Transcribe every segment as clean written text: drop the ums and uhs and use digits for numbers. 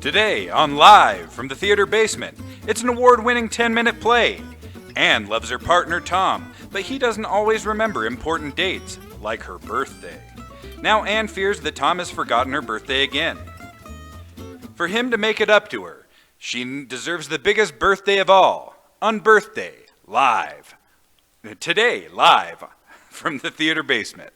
Today on Live from the Theater Basement, it's an award-winning 10-minute play. Anne loves her partner Tom, but he doesn't always remember important dates, like her birthday. Now Anne fears that Tom has forgotten her birthday again. For him to make it up to her, she deserves the biggest birthday of all, Unbirthday, live. Today, live from the Theater Basement.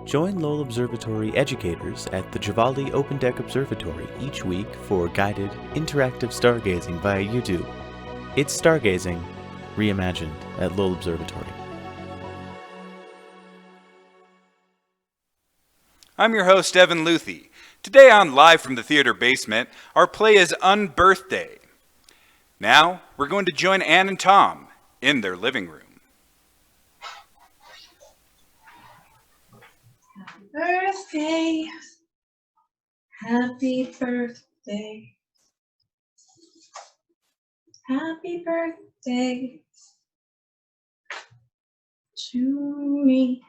Join Lowell Observatory educators at the Javali Open Deck Observatory each week for guided, interactive stargazing via YouTube. It's stargazing, reimagined at Lowell Observatory. I'm your host, Evan Luthi. Today on Live from the Theater Basement, our play is Unbirthday. Now, we're going to join Anne and Tom in their living room. Birthday, happy birthday, happy birthday to me.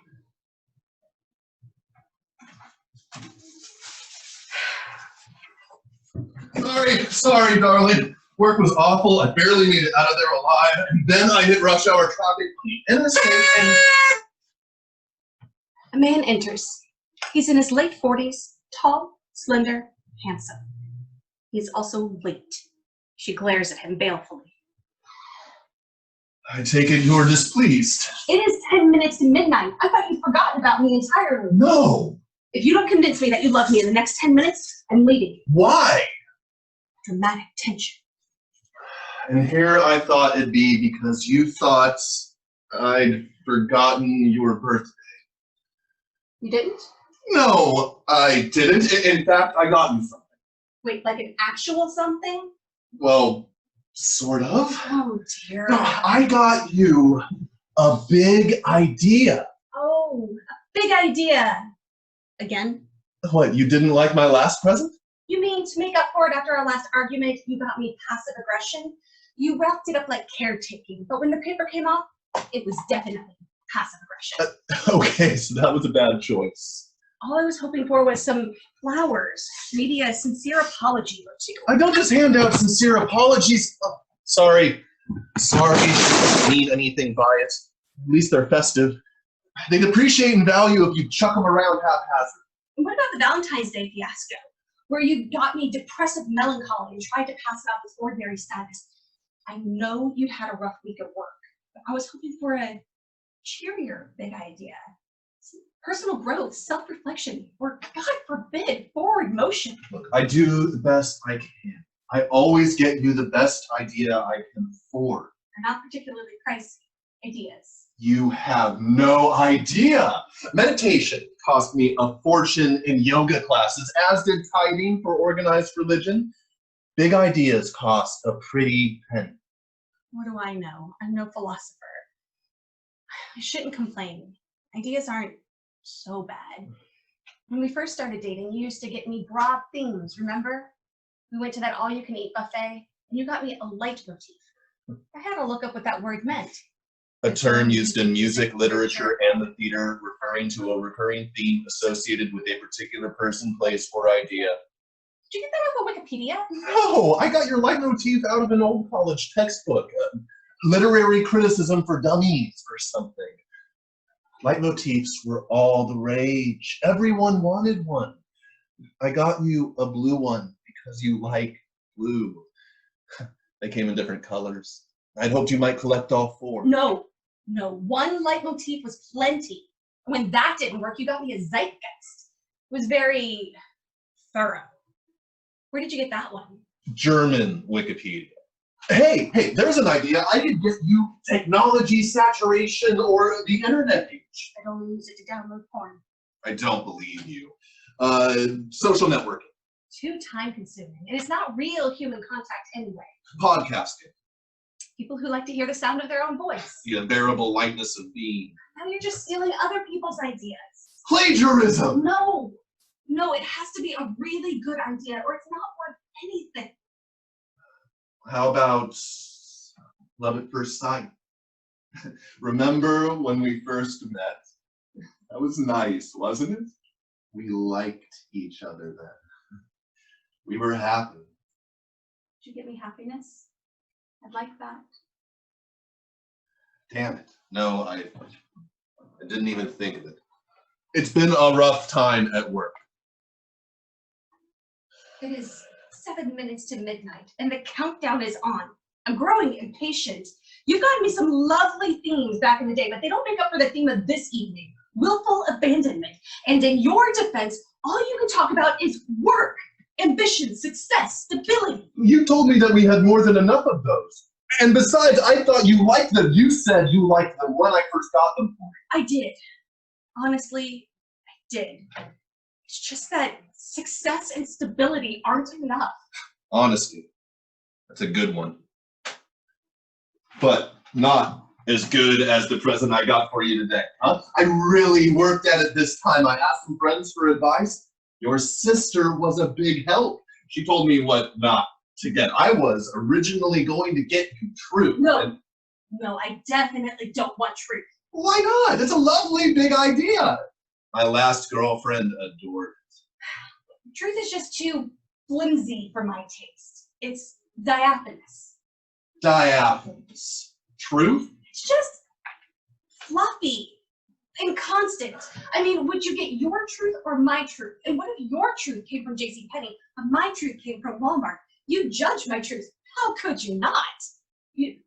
Sorry, darling. Work was awful. I barely made it out of there alive, and then I hit rush hour traffic in the state and... A man enters. He's in his late 40s, tall, slender, handsome. He's also late. She glares at him balefully. I take it you're displeased. It is 10 minutes to midnight. I thought you'd forgotten about me entirely. No. If you don't convince me that you love me in the next 10 minutes, I'm leaving. Why? Dramatic tension. And here I thought it'd be because you thought I'd forgotten your birthday. You didn't? No, I didn't. In fact, I got you something. Wait, like an actual something? Well, sort of. Oh, dear. No, I got you a big idea. Oh, a big idea. Again? What, you didn't like my last present? You mean to make up for it after our last argument, you got me passive aggression? You wrapped it up like caretaking, but when the paper came off, it was definitely passive aggression. Okay, so that was a bad choice. All I was hoping for was some flowers, maybe a sincere apology or two. I don't just hand out sincere apologies. Oh, sorry, don't mean anything by it. At least they're festive. They'd appreciate and value if you chuck them around haphazard. What about the Valentine's Day fiasco, where you got me depressive melancholy and tried to pass it off as ordinary status? I know you'd had a rough week at work, but I was hoping for a cheerier big idea. Personal growth, self-reflection, or God forbid, forward motion. Look, I do the best I can. I always get you the best idea I can afford. They're not particularly pricey ideas. You have no idea. Meditation cost me a fortune in yoga classes, as did tithing for organized religion. Big ideas cost a pretty penny. What do I know? I'm no philosopher. I shouldn't complain. Ideas aren't so bad. When we first started dating, you used to get me broad themes, remember? We went to that all-you-can-eat buffet, and you got me a leitmotif. I had to look up what that word meant. A term used in music, literature, and the theater, referring to a recurring theme associated with a particular person, place, or idea. Did you get that off of Wikipedia? No, I got your leitmotif out of an old college textbook. Literary criticism for dummies or something. Leitmotifs were all the rage. Everyone wanted one. I got you a blue one because you like blue. They came in different colors. I'd hoped you might collect all four. No, one leitmotif was plenty. When that didn't work, you got me a zeitgeist. It was very thorough. Where did you get that one? German Wikipedia. Hey, there's an idea. I could get you technology saturation or the internet age. I'd only use it to download porn. I don't believe you. Social networking. Too time consuming. And it's not real human contact anyway. Podcasting. People who like to hear the sound of their own voice. The unbearable lightness of being. Now you're just stealing other people's ideas. Plagiarism! No, it has to be a really good idea or it's not worth anything. How about love at first sight? Remember when we first met? That was nice, wasn't it? We liked each other then. We were happy. Did you give me happiness? I'd like that. Damn it. No, I didn't even think of it. It's been a rough time at work. It is 7 minutes to midnight, and the countdown is on. I'm growing impatient. You've gotten me some lovely themes back in the day, but they don't make up for the theme of this evening, willful abandonment. And in your defense, all you can talk about is work, ambition, success, stability. You told me that we had more than enough of those. And besides, I thought you liked them. You said you liked them when I first got them for you. I did. Honestly, I did. It's just that success and stability aren't enough. Honesty. That's a good one. But not as good as the present I got for you today. Huh? I really worked at it this time. I asked some friends for advice. Your sister was a big help. She told me what not to get. I was originally going to get you truth. No, I definitely don't want truth. Why not? It's a lovely big idea. My last girlfriend adored it. Truth is just too flimsy for my taste. It's diaphanous. Diaphanous. Truth? It's just fluffy, inconstant. I mean, would you get your truth or my truth? And what if your truth came from JCPenney, but my truth came from Walmart? You judge my truth. How could you not? You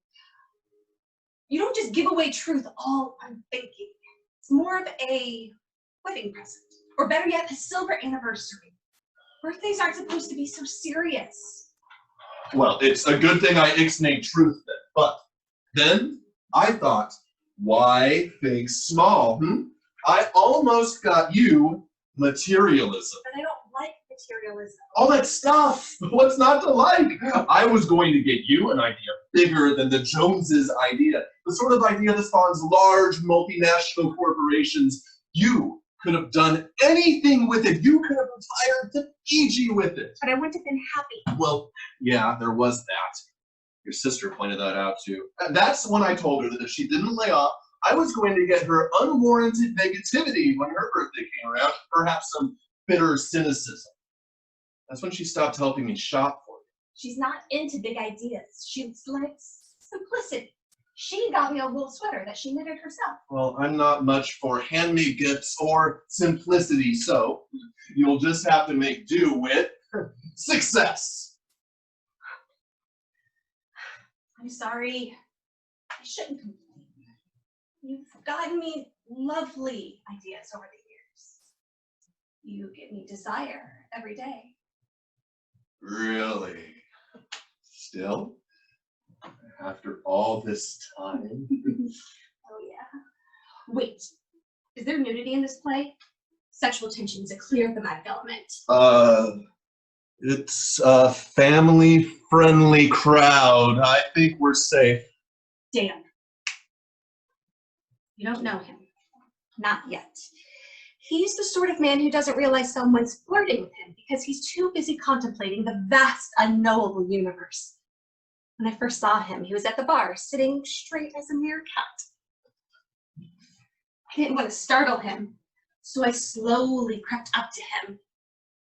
don't just give away truth all unthinking. It's more of a wedding present. Or better yet, a silver anniversary. Birthdays aren't supposed to be so serious. Well, it's a good thing I ixnayed truth then. But then I thought, why think small? I almost got you materialism. But I don't like materialism. All that stuff. What's not to like? I was going to get you an idea bigger than the Joneses idea. The sort of idea that spawns large multinational corporations. You could have done anything with it. You could have retired to Fiji with it. But I wouldn't have been happy. Well, yeah, there was that. Your sister pointed that out too. And that's when I told her that if she didn't lay off, I was going to get her unwarranted negativity when her birthday came around, perhaps some bitter cynicism. That's when she stopped helping me shop for you. She's not into big ideas. She likes simplicity. She got me a wool sweater that she knitted herself. Well, I'm not much for handmade gifts or simplicity, so you'll just have to make do with success. I'm sorry. I shouldn't complain. You've gotten me lovely ideas over the years. You give me desire every day. Really? Still? After all this time? Oh, yeah. Wait, is there nudity in this play? Sexual tension is a clear thematic element. It's a family-friendly crowd. I think we're safe. Dan. You don't know him. Not yet. He's the sort of man who doesn't realize someone's flirting with him because he's too busy contemplating the vast, unknowable universe. When I first saw him, he was at the bar, sitting straight as a meerkat. I didn't want to startle him, so I slowly crept up to him.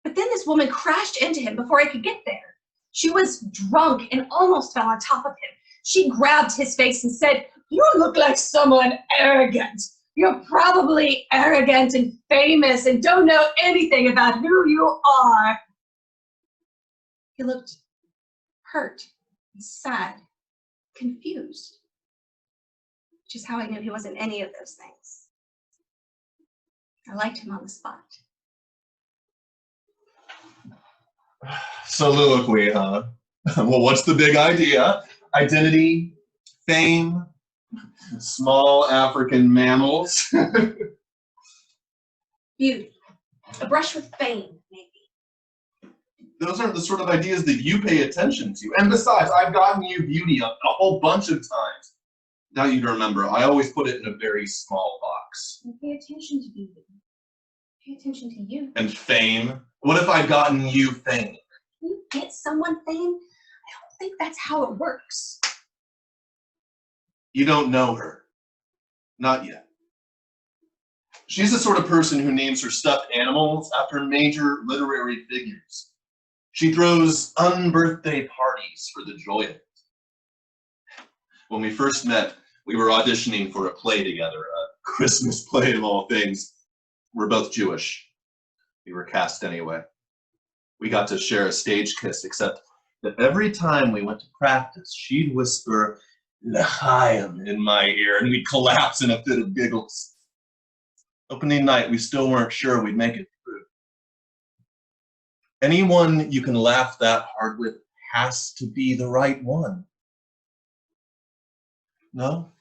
But then this woman crashed into him before I could get there. She was drunk and almost fell on top of him. She grabbed his face and said, "You look like someone arrogant. You're probably arrogant and famous and don't know anything about who you are." He looked hurt and sad, confused, which is how I knew he wasn't any of those things. I liked him on the spot. Soliloquy, huh? Well, what's the big idea? Identity, fame, small African mammals. Beauty. A brush with fame, maybe. Those aren't the sort of ideas that you pay attention to. And besides, I've gotten you beauty a whole bunch of times. Now you remember, I always put it in a very small box. And pay attention to beauty. Pay attention to you. And fame? What if I've gotten you fame? You get someone fame? I don't think that's how it works. You don't know her. Not yet. She's the sort of person who names her stuffed animals after major literary figures. She throws unbirthday parties for the joy of it. When we first met, we were auditioning for a play together, a Christmas play of all things. We're both Jewish. We were cast anyway. We got to share a stage kiss, except that every time we went to practice, she'd whisper, "L'chaim," in my ear, and we'd collapse in a fit of giggles. Opening night, we still weren't sure we'd make it through. Anyone you can laugh that hard with has to be the right one. No?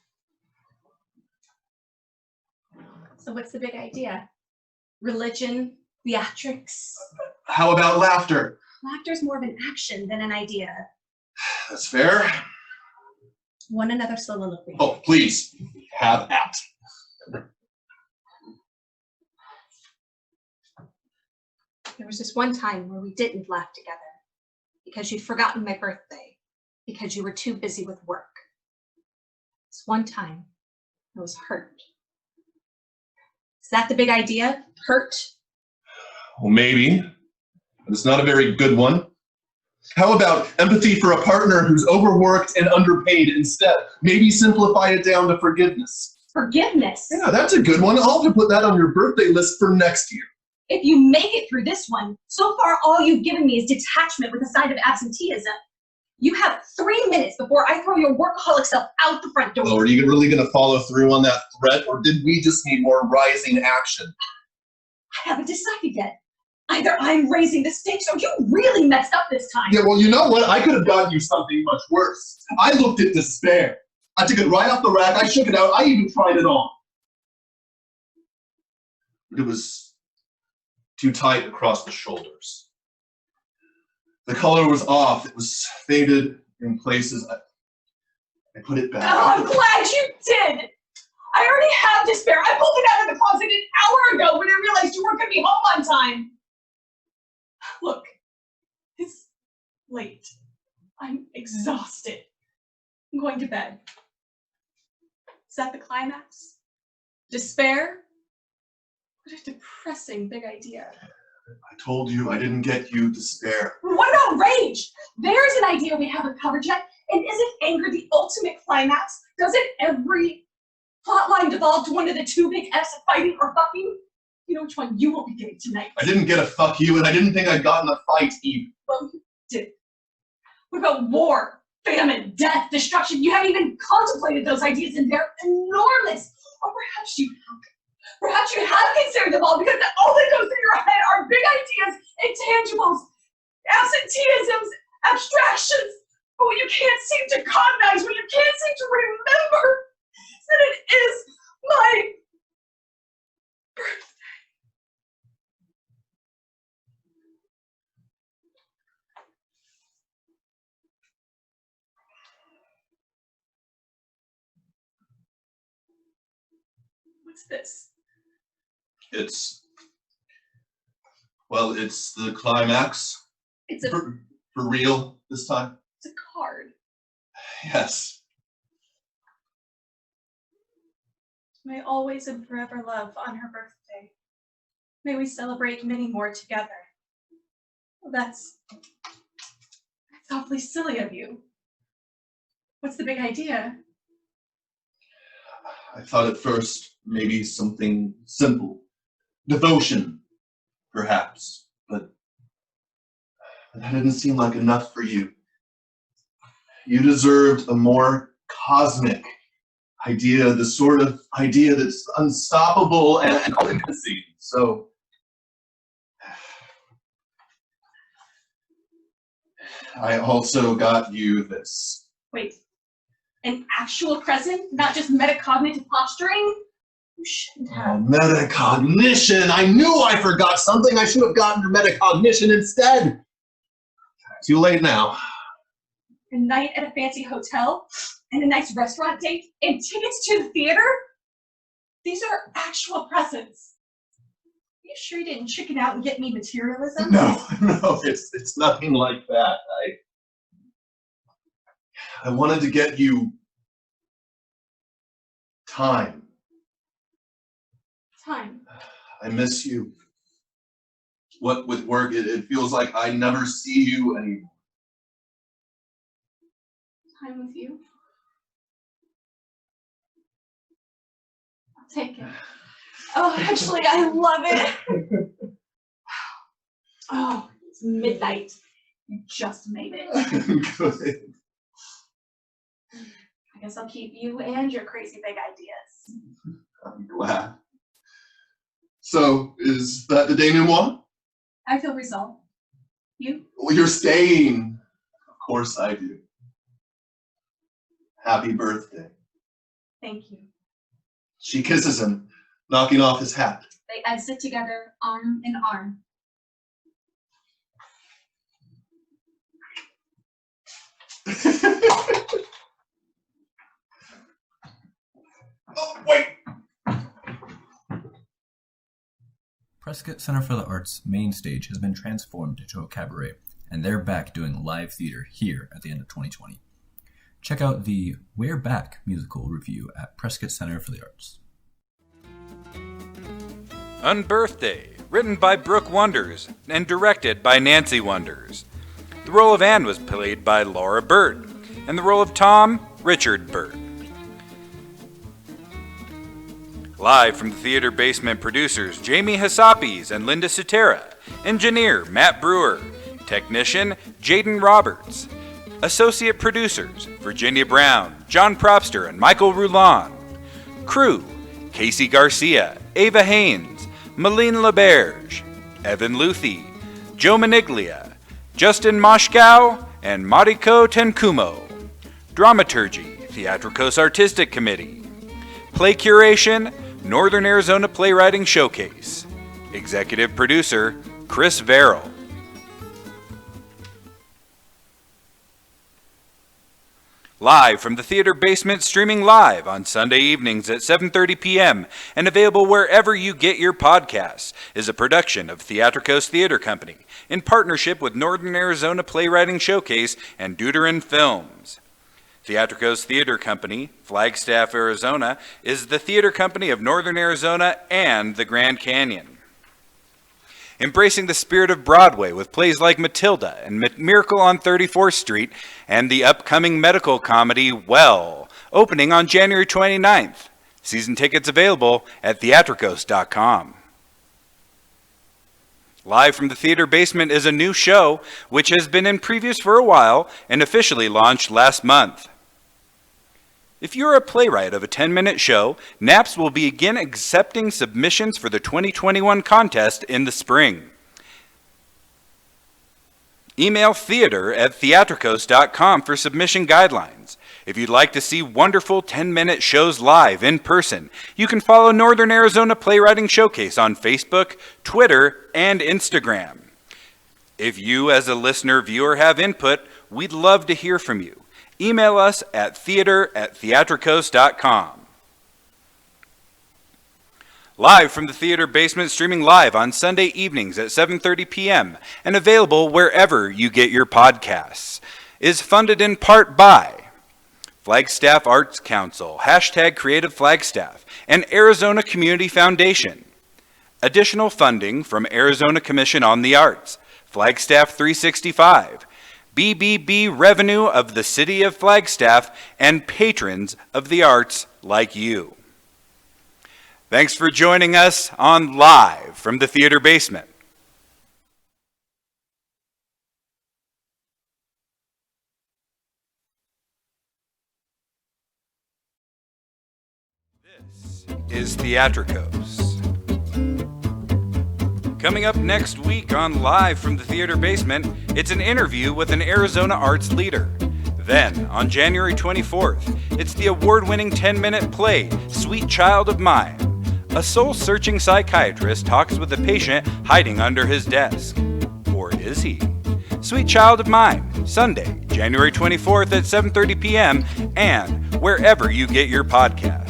So what's the big idea? Religion, theatrics? How about laughter? Laughter's more of an action than an idea. That's fair. One another soliloquy. Oh, please, have at. There was this one time where we didn't laugh together because you'd forgotten my birthday, because you were too busy with work. This one time, I was hurt. Is that the big idea? Hurt? Well, maybe, but it's not a very good one. How about empathy for a partner who's overworked and underpaid instead? Maybe simplify it down to forgiveness. Forgiveness? Yeah, that's a good one. I'll have to put that on your birthday list for next year. If you make it through this one, so far all you've given me is detachment with a side of absenteeism. You have 3 minutes before I throw your workaholic self out the front door. Well, are you really going to follow through on that threat, or did we just need more rising action? I haven't decided yet. Either I'm raising the stakes or you really messed up this time. Yeah, well, you know what? I could have gotten you something much worse. I looked at despair. I took it right off the rack. I shook it out. I even tried it on. But it was too tight across the shoulders. The color was off. It was faded in places. I put it back. Oh, I'm glad you did. I already have despair. I pulled it out of the closet an hour ago when I realized you weren't going to be home on time. Look, it's late. I'm exhausted. I'm going to bed. Is that the climax? Despair? What a depressing big idea. I told you I didn't get you despair. What about rage? There's an idea we haven't covered yet. And isn't anger the ultimate climax? Doesn't every plotline devolve to one of the two big F's of fighting or fucking? You know which one you will be getting tonight. I didn't get a fuck you, and I didn't think I'd gotten a fight either. Well, you did. What about war, famine, death, destruction? You haven't even contemplated those ideas, and they're enormous. Or perhaps you have. Perhaps you have considered them all, because all that goes through your head are big ideas, intangibles, absenteeisms, abstractions. But what you can't seem to cognize, what you can't seem to remember, is that it is my birthday. What's this? It's the climax. It's a For real this time? It's a card. Yes. May always and forever love on her birthday. May we celebrate many more together. Well, that's awfully silly of you. What's the big idea? I thought at first maybe something simple. Devotion, perhaps. But that didn't seem like enough for you. You deserved a more cosmic idea, the sort of idea that's unstoppable and unseen. So I also got you this. Wait, an actual present, not just metacognitive posturing? You shouldn't have. Metacognition! I knew I forgot something. I should have gotten your metacognition instead. Too late now. A night at a fancy hotel, and a nice restaurant date, and tickets to the theater? These are actual presents. Are you sure you didn't chicken out and get me materialism? No, it's nothing like that. I wanted to get you Time. I miss you. What with work, it feels like I never see you anymore. Time with you. I'll take it. Oh, actually, I love it. Oh, it's midnight. You just made it. Good. I guess I'll keep you and your crazy big ideas. I'm glad. So, is that the denouement? I feel resolved. You? Well, you're staying. Of course I do. Happy birthday. Thank you. She kisses him, knocking off his hat. They exit together, arm in arm. Oh, wait! Prescott Center for the Arts' main stage has been transformed into a cabaret, and they're back doing live theater here at the end of 2020. Check out the We're Back musical review at Prescott Center for the Arts. Unbirthday, written by Brooke Wonders and directed by Nancy Wonders. The role of Anne was played by Laura Burt, and the role of Tom, Richard Burt. Live from the theater basement, producers Jamie Hassapis and Linda Sutera, engineer Matt Brewer, technician Jaden Roberts, associate producers Virginia Brown, John Propster, and Michael Roulon, crew Casey Garcia, Ava Haynes, Malene LaBerge, Evan Luthi, Joe Maniglia, Justin Moshkow, and Mariko Tenkumo. Dramaturgy, Theatrikos Artistic Committee. Play curation, Northern Arizona Playwriting Showcase. Executive producer, Chris Verrill. Live from the theater basement, streaming live on Sunday evenings at 7:30 p.m. and available wherever you get your podcasts, is a production of Theatrikos Theatre Company in partnership with Northern Arizona Playwriting Showcase and Deuteron Films. Theatrikos Theatre Company, Flagstaff, Arizona, is the theater company of Northern Arizona and the Grand Canyon. Embracing the spirit of Broadway with plays like Matilda and Miracle on 34th Street and the upcoming medical comedy Well, opening on January 29th. Season tickets available at theatrikos.com. Live from the theater basement is a new show which has been in previews for a while and officially launched last month. If you're a playwright of a 10-minute show, NAPS will begin accepting submissions for the 2021 contest in the spring. Email theater@theatrikos.com for submission guidelines. If you'd like to see wonderful 10-minute shows live in person, you can follow Northern Arizona Playwriting Showcase on Facebook, Twitter, and Instagram. If you as a listener viewer have input, we'd love to hear from you. Email us at theater@theatrikos.com. Live from the theater basement, streaming live on Sunday evenings at 7:30 p.m. and available wherever you get your podcasts, is funded in part by Flagstaff Arts Council, #CreativeFlagstaff, and Arizona Community Foundation. Additional funding from Arizona Commission on the Arts, Flagstaff 365, BBB revenue of the City of Flagstaff, and patrons of the arts like you. Thanks for joining us on Live from the Theater Basement. This is Theatrikos. Coming up next week on Live from the Theater Basement, it's an interview with an Arizona arts leader. Then, on January 24th, it's the award-winning 10-minute play, Sweet Child of Mine. A soul-searching psychiatrist talks with a patient hiding under his desk. Or is he? Sweet Child of Mine, Sunday, January 24th at 7:30 p.m. and wherever you get your podcasts.